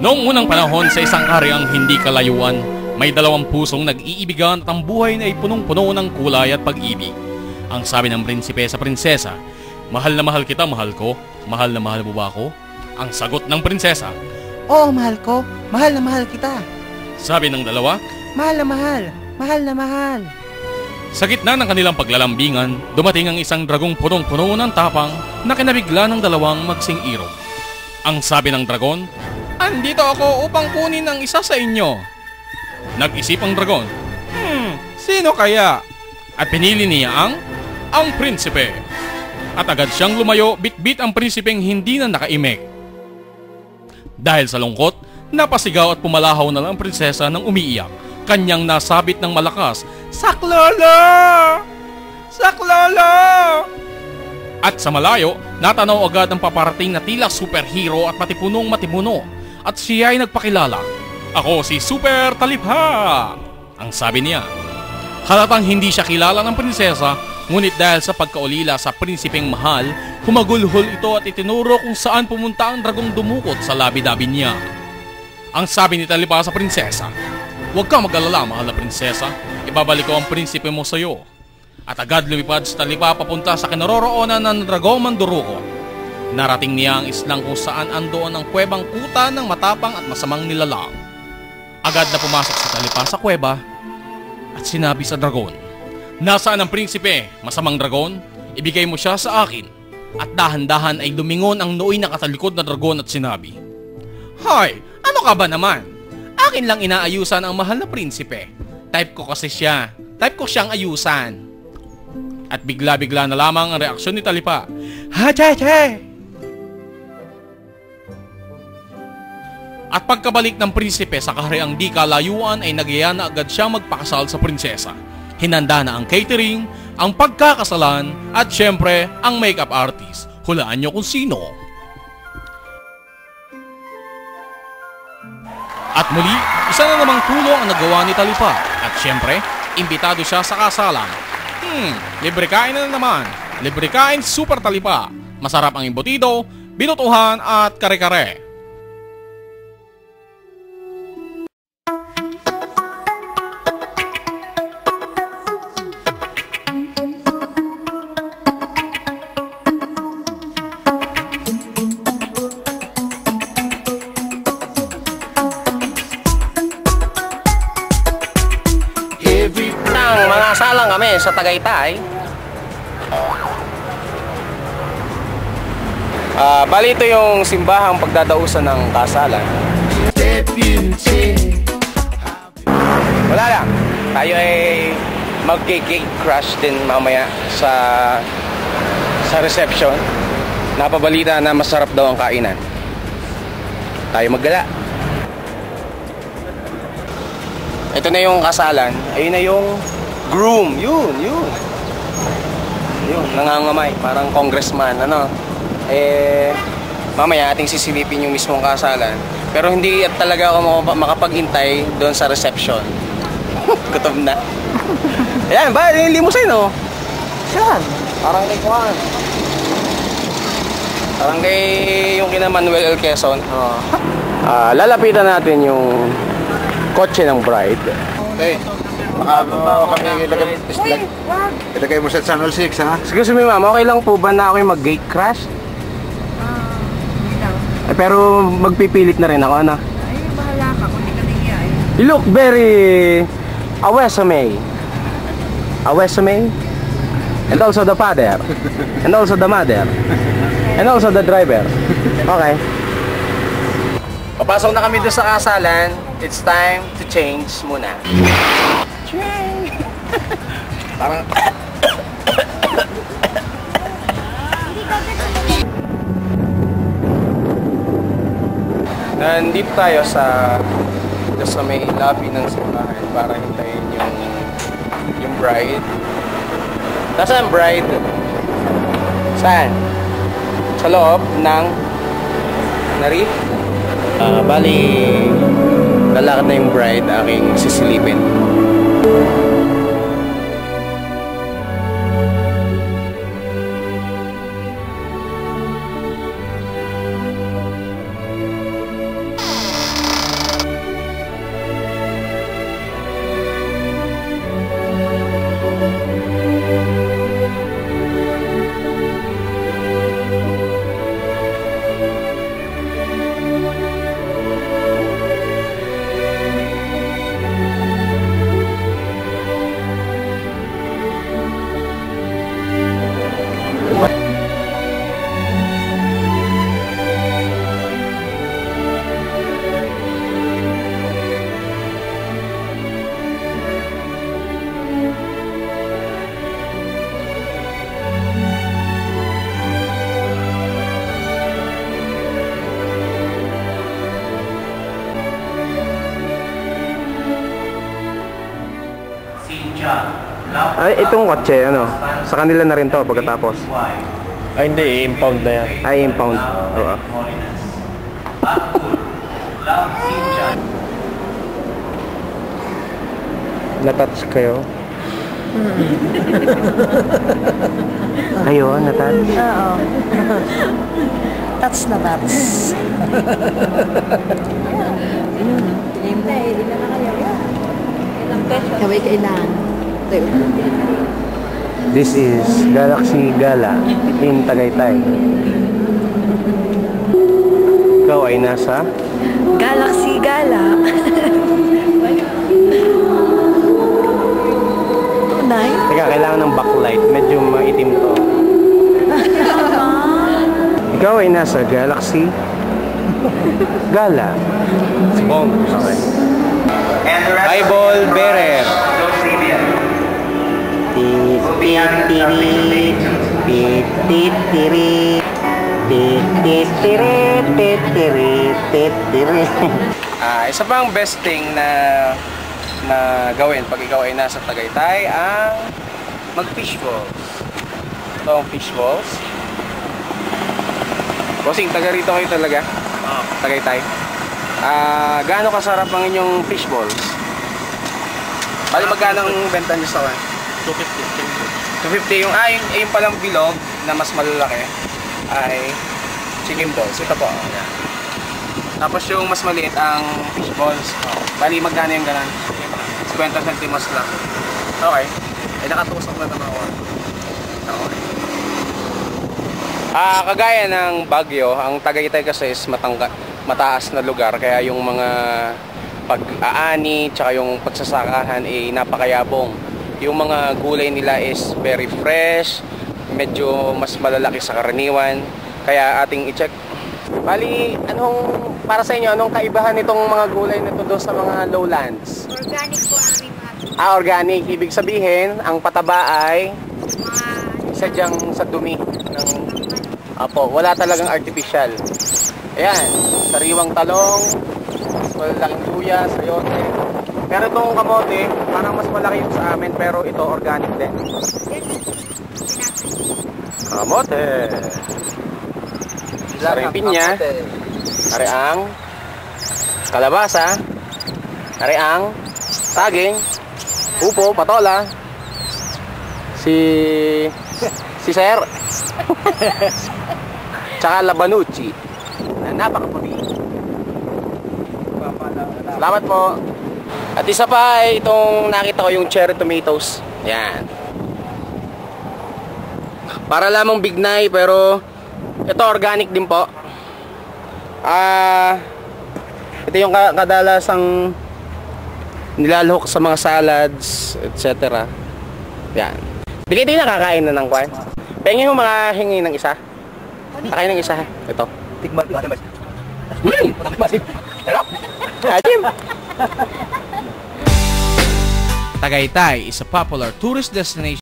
Noong unang panahon sa isang kahariang hindi kalayuan, may dalawang pusong nag-iibigan at ang buhay na ay punong-puno ng kulay at pag-ibig. Ang sabi ng prinsipe sa prinsesa, "Mahal na mahal kita, mahal ko. Mahal na mahal mo ba ako?" Ang sagot ng prinsesa, "Oo, mahal ko. Mahal na mahal kita." Sabi ng dalawa, "Mahal na mahal. Mahal na mahal." Sa gitna ng kanilang paglalambingan, dumating ang isang dragong punong-puno ng tapang na kinabigla ng dalawang magsing-irog. Ang sabi ng dragon, "Andito ako upang kunin ang isa sa inyo." Nag-isip ang dragon, sino kaya? At pinili niya ang prinsipe. At agad siyang lumayo, bitbit ang prinsipeng hindi na nakaimik. Dahil sa lungkot, napasigaw at pumalahaw na lang ang prinsesa ng umiiyak. Kanyang nasabit ng malakas, "Saklolo! Saklolo!" At sa malayo, natanaw agad ang paparating na tila superhero at matipunong-matipuno. At siya ay nagpakilala, "Ako si Super Talipha!" Ang sabi niya. Halatang hindi siya kilala ng prinsesa, ngunit dahil sa pagkaulila sa prinsipeng mahal, humagulhol ito at itinuro kung saan pumunta ang dragong dumukot sa labi-dabi niya. Ang sabi ni Talipha sa prinsesa, "Huwag kang mag-alala, mahal na prinsesa. Ibabalik ko ang prinsipe mo sa iyo." At agad lumipad si Talipha papunta sa kinaroroonan ng dragong manduruko. Narating niya ang islang kung saan andoon ang kuwebang kuta ng matapang at masamang nilalang. Agad na pumasok si Talipha sa kuweba at sinabi sa dragon, "Nasaan ang prinsipe, masamang dragon? Ibigay mo siya sa akin." At dahan-dahan ay lumingon ang nooy na katalikod na dragon at sinabi, "Hoy, ano ka ba naman? Akin lang inaayusan ang mahal na prinsipe. Type ko kasi siya. Type ko siyang ayusan." At bigla-bigla na lamang ang reaksyon ni Talipha. "Hacheche!" At pagkabalik ng prinsipe sa kahariang di kalayuan ay nagyaya na agad siyang magpakasal sa prinsesa. Hinanda na ang catering, ang pagkakasalan at syempre ang makeup artist. Hulaan niyo kung sino. At muli, isa na namang tulong ang nagawa ni Talipha. At syempre, imbitado siya sa kasalan. Libre kain na naman. Libre kain Super Talipha. Masarap ang imbutido, binutuhan at kare-kare. Mga salang kami sa Tagaytay. Bali ito yung simbahang pagdadausan ng kasalan. Wala lang. Tayo ay mag-cake crush din mamaya sa reception. Napabalita na masarap daw ang kainan. Tayo maggala. Ito na yung kasalan. Ayun na yung groom. Yun. Nangangamay. Parang congressman. Mamaya ating sisilipin yung mismong kasalan. Pero hindi at talaga ako makapag-intay doon sa reception. Gutom na. Ayan, ba? Yung limousine, oh. Yan. Parang kay Juan. Parang kay yung kina Manuel L. Quezon. Lalapitan natin yung kotse ng bride. Hey, baka kami ilagay mo sa Channel 6, ha? Excuse me, ma'am. Okay lang po ba na ako yung mag-gate crash? Pero magpipilit na rin ako, ano? Ay, bahala ka kung hindi ka nangyay. You look very awesome. Awesome. And also the father. And also the mother. And also the driver. Okay. Papasok na kami doon sa kasalan. It's time to change muna. Parang nandito tayo sa may lobby ng simbahan para hintayin yung bride. Nasaan ang bride? Saan? Sa loob ng nari? Bali lalakad na yung bride, aking sisilipin. itong kotse, ano, sa kanila na rin to pagkatapos. Ay, hindi. I-impound na yan. Ay, impound. Oo. Natouch kayo? Kayo, natouch? Oo. Tats na tats. Hintay, ilan na kayo? Ilang peso? Kaway kailangan. This is Galaxy Gala in Tagaytay. Ikaw ay nasa? Galaxy Gala. Tunay? Teka, kailangan ng backlight. Medyo maitim to. Ikaw ay nasa Galaxy Gala. Bong. Okay. Eyeball bearer. Isa pang best thing na gawin pag ikaw ay nasa Tagaytay ang mag-fish balls. Ito ang fish balls. Bossing, taga rito kayo talaga? Tagaytay. Gaano kasarap ang inyong fish balls? Bali magkano ang benta niyo sa akin? 250 yung yung palang bilog na mas malalaki ay chicken balls. Ito po. Tapos yung mas maliit ang fish balls. Bali magkano yung ganon? 50 centimos lang. Okay. Ay nakatusok na naman ako. Okay. Kagaya ng Baguio, ang Tagaytay kasi is mataas na lugar kaya yung mga pag-aani tsaka yung pagsasakahan ay napakayabong. Yung mga gulay nila is very fresh, medyo mas malalaki sa karaniwan, kaya ating i-check. Bali, para sa inyo, anong kaibahan nitong mga gulay nito doon sa mga lowlands? Organic po ang aming mga. Organic. Ibig sabihin, ang pataba ay sadyang sa dumi. Wala talagang artificial. Ayan, sariwang talong, mas malalaking luya, sayote. Pero itong kamote, parang mas malaki yung sa amin, pero ito organic din. Kamote. Sariwang pinya. Ari ang kalabasa. Ari ang saging. Upo, patola. Si Sir. Tsaka labanucci. Na napakaputi. Salamat po. At isa pa ay itong nakita ko yung cherry tomatoes. Yan. Para lamang bignay pero ito organic din po. Ito yung kadalasang nilalahok sa mga salads, etc. Yan. Di kayo din nakakain na ng kwan? Pengin mo mga hingi ng isa. Nakain ng isa. Ito. Tikman. Ajim. Tagaytay is a popular tourist destination